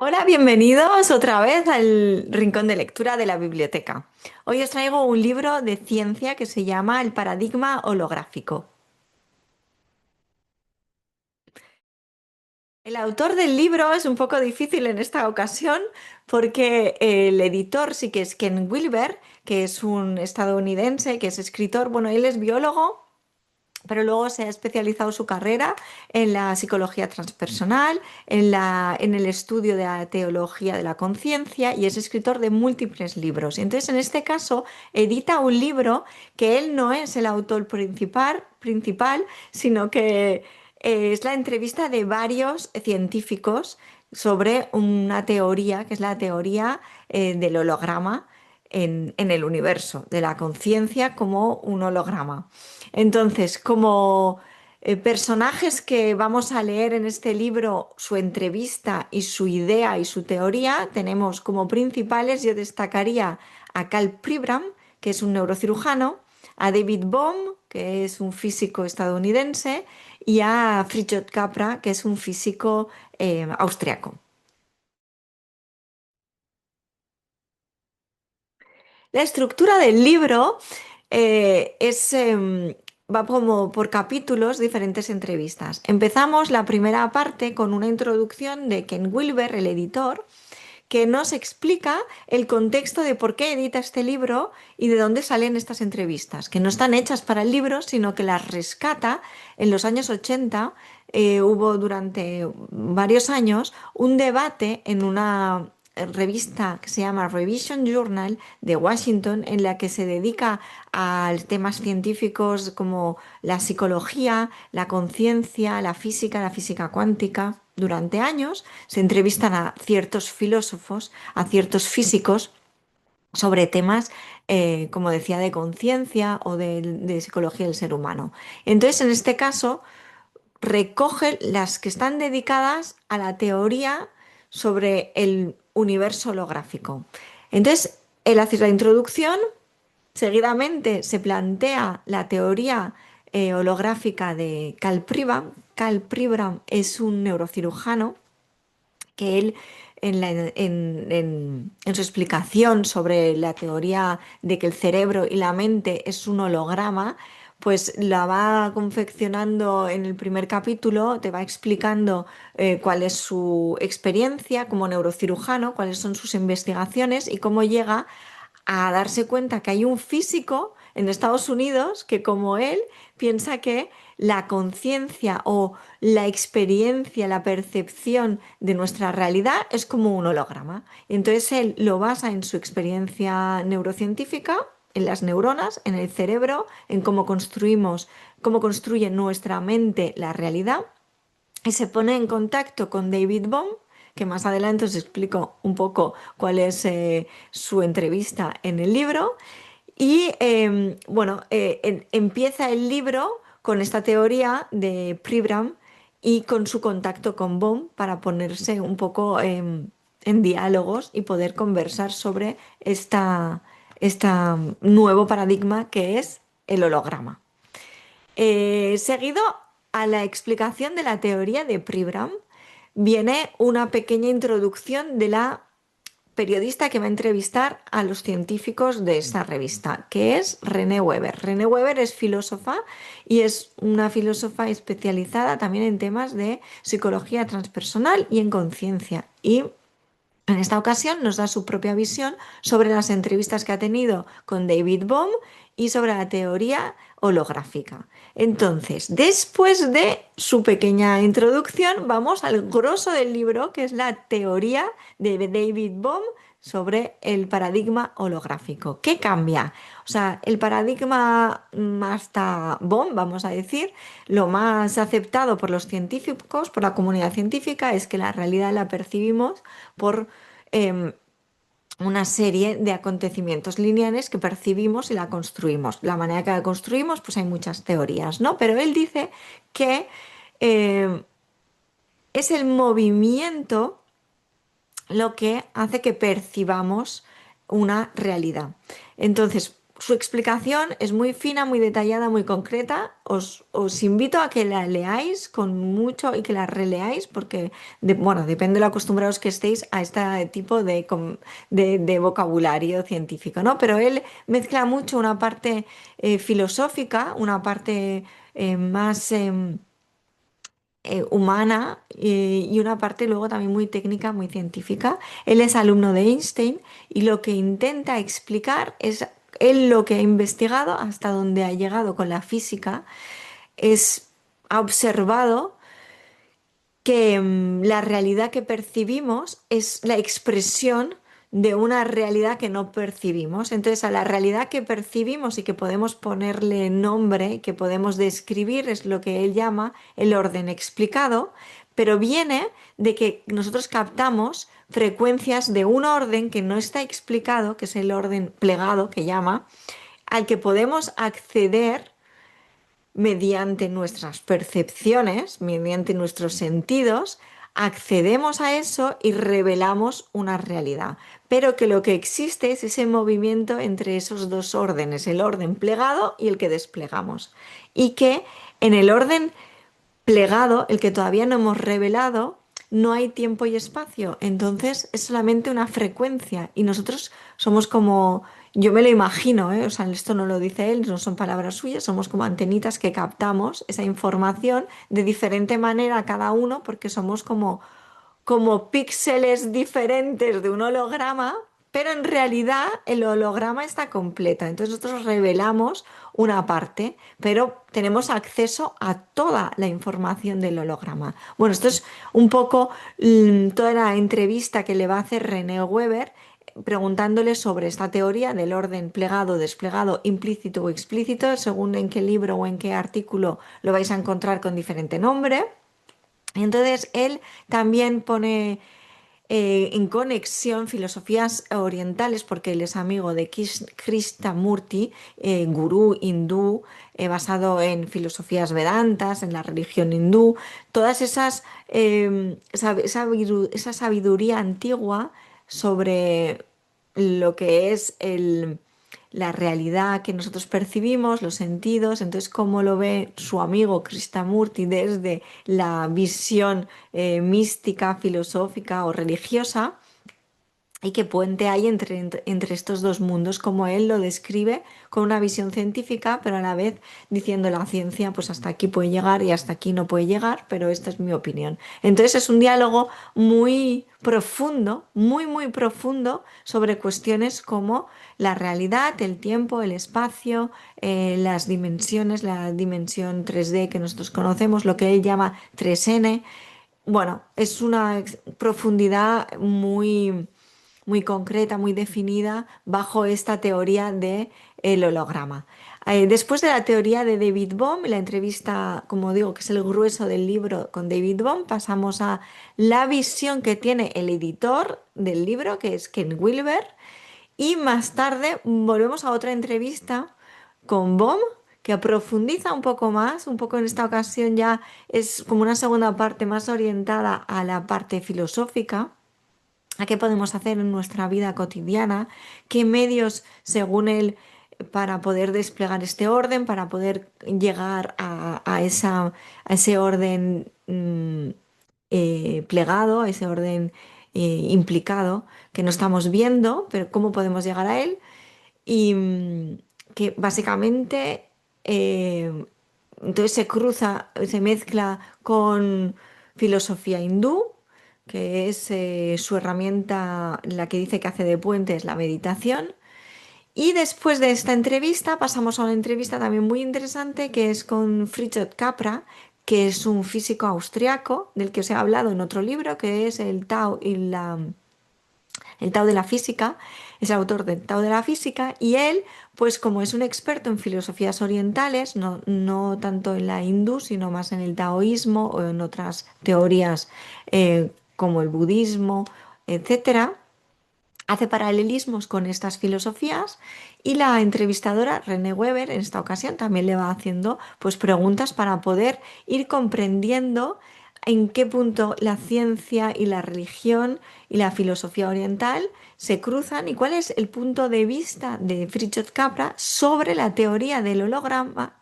Hola, bienvenidos otra vez al Rincón de Lectura de la biblioteca. Hoy os traigo un libro de ciencia que se llama El paradigma holográfico. El autor del libro es un poco difícil en esta ocasión porque el editor sí que es Ken Wilber, que es un estadounidense, que es escritor. Bueno, él es biólogo, pero luego se ha especializado su carrera en la psicología transpersonal, en el estudio de la teología de la conciencia y es escritor de múltiples libros. Y entonces, en este caso, edita un libro que él no es el autor principal, sino que es la entrevista de varios científicos sobre una teoría, que es la teoría del holograma en el universo, de la conciencia como un holograma. Entonces, como personajes que vamos a leer en este libro, su entrevista y su idea y su teoría, tenemos como principales, yo destacaría a Carl Pribram, que es un neurocirujano, a David Bohm, que es un físico estadounidense, y a Fritjof Capra, que es un físico austriaco. La estructura del libro va como por capítulos, diferentes entrevistas. Empezamos la primera parte con una introducción de Ken Wilber, el editor, que nos explica el contexto de por qué edita este libro y de dónde salen estas entrevistas, que no están hechas para el libro, sino que las rescata en los años 80. Hubo durante varios años un debate en una revista que se llama Revision Journal de Washington, en la que se dedica a temas científicos como la psicología, la conciencia, la física cuántica. Durante años se entrevistan a ciertos filósofos, a ciertos físicos sobre temas, como decía, de conciencia o de psicología del ser humano. Entonces, en este caso, recoge las que están dedicadas a la teoría sobre el universo holográfico. Entonces, él hace la introducción, seguidamente se plantea la teoría holográfica de Carl Pribram. Carl Pribram es un neurocirujano que él en su explicación sobre la teoría de que el cerebro y la mente es un holograma, pues la va confeccionando en el primer capítulo, te va explicando cuál es su experiencia como neurocirujano, cuáles son sus investigaciones y cómo llega a darse cuenta que hay un físico en Estados Unidos que, como él, piensa que la conciencia o la experiencia, la percepción de nuestra realidad es como un holograma. Entonces él lo basa en su experiencia neurocientífica, en las neuronas, en el cerebro, en cómo construimos, cómo construye nuestra mente la realidad y se pone en contacto con David Bohm, que más adelante os explico un poco cuál es su entrevista en el libro. Y bueno, empieza el libro con esta teoría de Pribram y con su contacto con Bohm para ponerse un poco en diálogos y poder conversar sobre este nuevo paradigma que es el holograma. Seguido a la explicación de la teoría de Pribram, viene una pequeña introducción de la periodista que va a entrevistar a los científicos de esta revista, que es René Weber. René Weber es filósofa y es una filósofa especializada también en temas de psicología transpersonal y en conciencia. Y en esta ocasión nos da su propia visión sobre las entrevistas que ha tenido con David Bohm y sobre la teoría holográfica. Entonces, después de su pequeña introducción, vamos al grosso del libro, que es la teoría de David Bohm sobre el paradigma holográfico. ¿Qué cambia? O sea, el paradigma hasta Bohm, vamos a decir, lo más aceptado por los científicos, por la comunidad científica, es que la realidad la percibimos por eh, una serie de acontecimientos lineales que percibimos y la construimos. La manera que la construimos, pues hay muchas teorías, ¿no? Pero él dice que eh, es el movimiento lo que hace que percibamos una realidad. Entonces, su explicación es muy fina, muy detallada, muy concreta. Os invito a que la leáis con mucho y que la releáis porque, bueno, depende de lo acostumbrados que estéis a este tipo de vocabulario científico, ¿no? Pero él mezcla mucho una parte filosófica, una parte más humana y una parte luego también muy técnica, muy científica. Él es alumno de Einstein y lo que intenta explicar es él lo que ha investigado hasta donde ha llegado con la física es ha observado que la realidad que percibimos es la expresión de una realidad que no percibimos. Entonces, a la realidad que percibimos y que podemos ponerle nombre, que podemos describir, es lo que él llama el orden explicado, pero viene de que nosotros captamos frecuencias de un orden que no está explicado, que es el orden plegado que llama, al que podemos acceder mediante nuestras percepciones, mediante nuestros sentidos, accedemos a eso y revelamos una realidad. Pero que lo que existe es ese movimiento entre esos dos órdenes, el orden plegado y el que desplegamos. Y que en el orden plegado, el que todavía no hemos revelado, no hay tiempo y espacio. Entonces es solamente una frecuencia y nosotros somos como, yo me lo imagino, ¿eh? O sea, esto no lo dice él, no son palabras suyas, somos como antenitas que captamos esa información de diferente manera cada uno porque somos como píxeles diferentes de un holograma, pero en realidad el holograma está completo. Entonces nosotros revelamos una parte, pero tenemos acceso a toda la información del holograma. Bueno, esto es un poco toda la entrevista que le va a hacer René Weber preguntándole sobre esta teoría del orden plegado, desplegado, implícito o explícito, según en qué libro o en qué artículo lo vais a encontrar con diferente nombre. Entonces él también pone en conexión filosofías orientales, porque él es amigo de Krishnamurti, gurú hindú, basado en filosofías vedantas, en la religión hindú, todas esas, esa sabiduría antigua sobre lo que es la realidad que nosotros percibimos, los sentidos, entonces cómo lo ve su amigo Krishnamurti desde la visión mística, filosófica o religiosa y qué puente hay entre estos dos mundos, como él lo describe con una visión científica, pero a la vez diciendo la ciencia, pues hasta aquí puede llegar y hasta aquí no puede llegar, pero esta es mi opinión. Entonces es un diálogo muy profundo, muy, muy profundo sobre cuestiones como la realidad, el tiempo, el espacio, las dimensiones, la dimensión 3D que nosotros conocemos, lo que él llama 3N. Bueno, es una profundidad muy concreta, muy definida bajo esta teoría de el holograma. Después de la teoría de David Bohm, la entrevista, como digo, que es el grueso del libro con David Bohm, pasamos a la visión que tiene el editor del libro, que es Ken Wilber, y más tarde volvemos a otra entrevista con Bohm, que profundiza un poco más, un poco en esta ocasión ya es como una segunda parte más orientada a la parte filosófica a qué podemos hacer en nuestra vida cotidiana, qué medios, según él, para poder desplegar este orden, para poder llegar a ese orden plegado, a ese orden implicado que no estamos viendo, pero cómo podemos llegar a él y que básicamente entonces se cruza, se mezcla con filosofía hindú, que es su herramienta, la que dice que hace de puente es la meditación. Y después de esta entrevista pasamos a una entrevista también muy interesante que es con Fritjof Capra, que es un físico austriaco del que os he hablado en otro libro, que es el Tao de la física, es el autor del Tao de la física, y él, pues como es un experto en filosofías orientales, no tanto en la hindú, sino más en el taoísmo o en otras teorías como el budismo, etcétera, hace paralelismos con estas filosofías y la entrevistadora René Weber en esta ocasión también le va haciendo pues preguntas para poder ir comprendiendo en qué punto la ciencia y la religión y la filosofía oriental se cruzan y cuál es el punto de vista de Fritjof Capra sobre la teoría del holograma,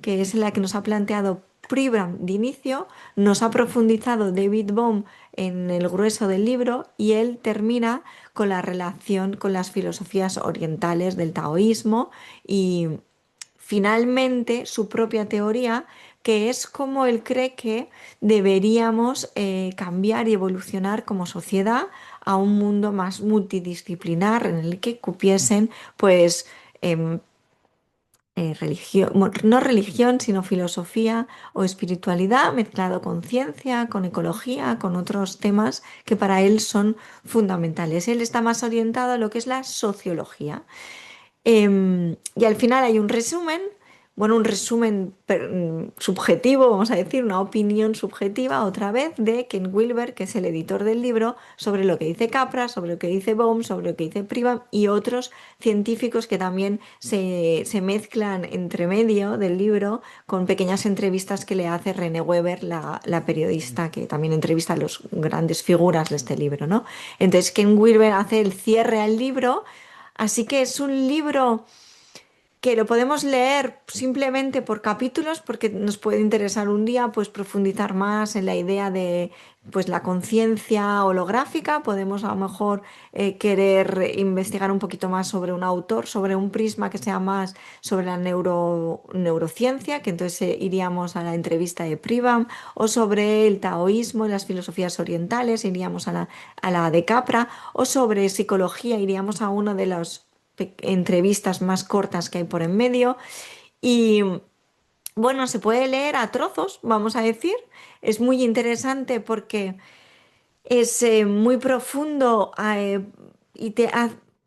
que es la que nos ha planteado Pribram de inicio, nos ha profundizado David Bohm en el grueso del libro y él termina con la relación con las filosofías orientales del taoísmo y finalmente su propia teoría, que es como él cree que deberíamos cambiar y evolucionar como sociedad a un mundo más multidisciplinar en el que cupiesen pues em, religión, no religión, sino filosofía o espiritualidad mezclado con ciencia, con ecología, con otros temas que para él son fundamentales. Él está más orientado a lo que es la sociología. Y al final hay un resumen, bueno, un resumen subjetivo, vamos a decir, una opinión subjetiva otra vez de Ken Wilber, que es el editor del libro, sobre lo que dice Capra, sobre lo que dice Bohm, sobre lo que dice Pribram y otros científicos que también se mezclan entre medio del libro con pequeñas entrevistas que le hace René Weber, la periodista que también entrevista a las grandes figuras de este libro, ¿no? Entonces Ken Wilber hace el cierre al libro. Así que es un libro que lo podemos leer simplemente por capítulos porque nos puede interesar un día pues profundizar más en la idea de pues la conciencia holográfica. Podemos a lo mejor querer investigar un poquito más sobre un autor, sobre un prisma que sea más sobre la neurociencia, que entonces iríamos a la entrevista de Pribram, o sobre el taoísmo y las filosofías orientales, iríamos a la de Capra, o sobre psicología, iríamos a uno de los entrevistas más cortas que hay por en medio. Y bueno, se puede leer a trozos, vamos a decir. Es muy interesante porque es muy profundo y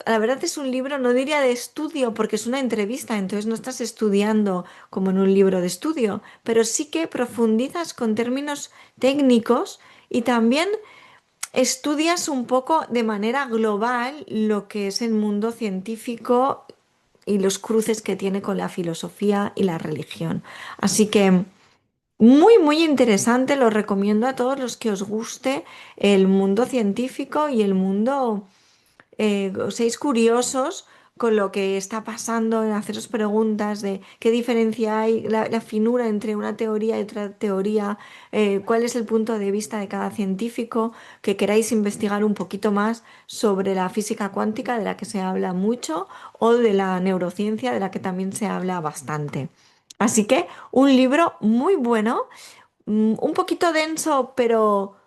la verdad es un libro, no diría de estudio porque es una entrevista, entonces no estás estudiando como en un libro de estudio, pero sí que profundizas con términos técnicos y también estudias un poco de manera global lo que es el mundo científico y los cruces que tiene con la filosofía y la religión. Así que muy, muy interesante, lo recomiendo a todos los que os guste el mundo científico y el mundo os seáis curiosos con lo que está pasando, en haceros preguntas de qué diferencia hay, la finura entre una teoría y otra teoría, cuál es el punto de vista de cada científico, que queráis investigar un poquito más sobre la física cuántica, de la que se habla mucho, o de la neurociencia, de la que también se habla bastante. Así que un libro muy bueno, un poquito denso, pero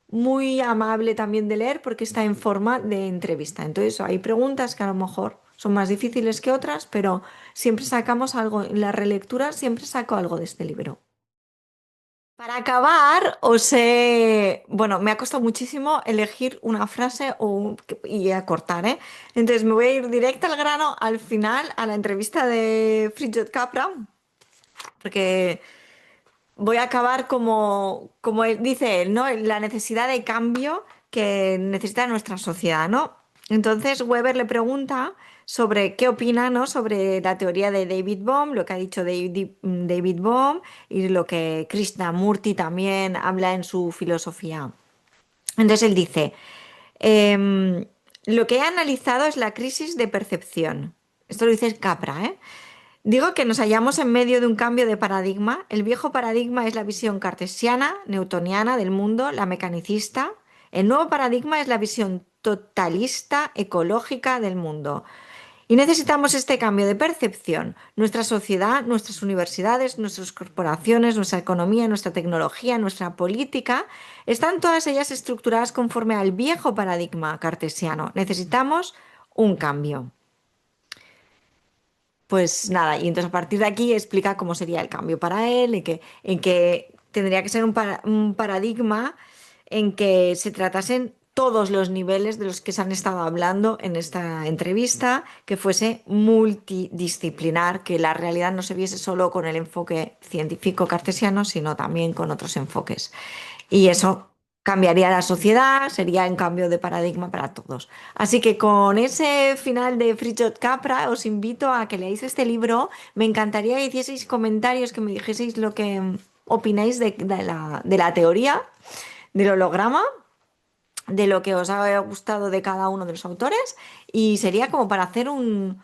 muy amable también de leer porque está en forma de entrevista. Entonces hay preguntas que a lo mejor son más difíciles que otras, pero siempre sacamos algo, en la relectura siempre saco algo de este libro. Para acabar, bueno, me ha costado muchísimo elegir una frase y acortar, ¿eh? Entonces me voy a ir directa al grano al final, a la entrevista de Fritjof Capra, porque voy a acabar como dice él, ¿no? La necesidad de cambio que necesita nuestra sociedad, ¿no? Entonces Weber le pregunta sobre qué opina, ¿no? Sobre la teoría de David Bohm, lo que ha dicho David Bohm y lo que Krishnamurti también habla en su filosofía. Entonces él dice, lo que he analizado es la crisis de percepción. Esto lo dice Capra, ¿eh? Digo que nos hallamos en medio de un cambio de paradigma. El viejo paradigma es la visión cartesiana, newtoniana del mundo, la mecanicista. El nuevo paradigma es la visión totalista, ecológica del mundo. Y necesitamos este cambio de percepción. Nuestra sociedad, nuestras universidades, nuestras corporaciones, nuestra economía, nuestra tecnología, nuestra política, están todas ellas estructuradas conforme al viejo paradigma cartesiano. Necesitamos un cambio. Pues nada, y entonces a partir de aquí explica cómo sería el cambio para él, en que tendría que ser un paradigma en que se tratasen todos los niveles de los que se han estado hablando en esta entrevista, que fuese multidisciplinar, que la realidad no se viese solo con el enfoque científico cartesiano, sino también con otros enfoques. Y eso cambiaría la sociedad, sería un cambio de paradigma para todos. Así que con ese final de Fritjof Capra os invito a que leáis este libro. Me encantaría que hicieseis comentarios, que me dijeseis opináis de la teoría del holograma, de lo que os ha gustado de cada uno de los autores y sería como para hacer un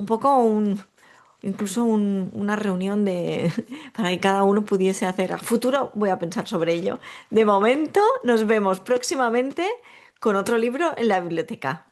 poco incluso una reunión para que cada uno pudiese hacer. A futuro voy a pensar sobre ello. De momento, nos vemos próximamente con otro libro en la biblioteca.